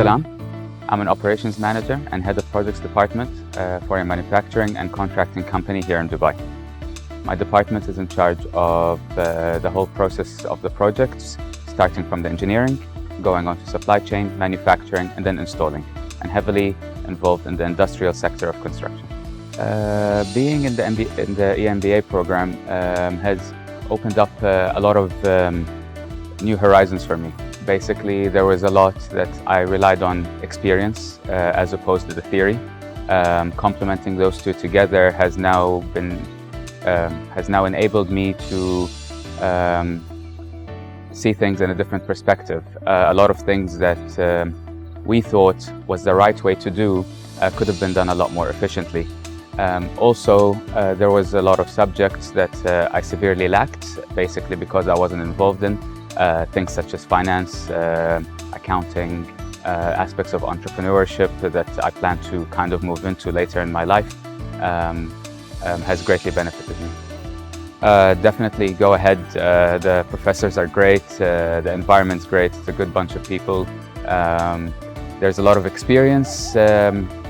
Salam. I'm an operations manager and head of projects department for a manufacturing and contracting company here in Dubai. My department is in charge of the whole process of the projects, starting from the engineering, going on to supply chain, manufacturing, and then installing, and heavily involved in the industrial sector of construction. Being in the EMBA program has opened up a lot of new horizons for me. Basically, there was a lot that I relied on experience as opposed to the theory. Complementing those two together has now enabled me to see things in a different perspective. A lot of things that we thought was the right way to do could have been done a lot more efficiently. Also, there was a lot of subjects that I severely lacked, basically because I wasn't involved in. Things such as finance, accounting, aspects of entrepreneurship that I plan to kind of move into later in my life has greatly benefited me. Definitely go ahead. The professors are great, the environment's great, it's a good bunch of people. There's a lot of experience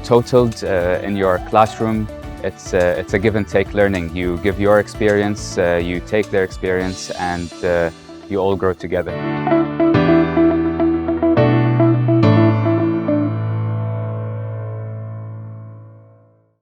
totaled in your classroom. It's a give and take learning. You give your experience, you take their experience, and you all grow together.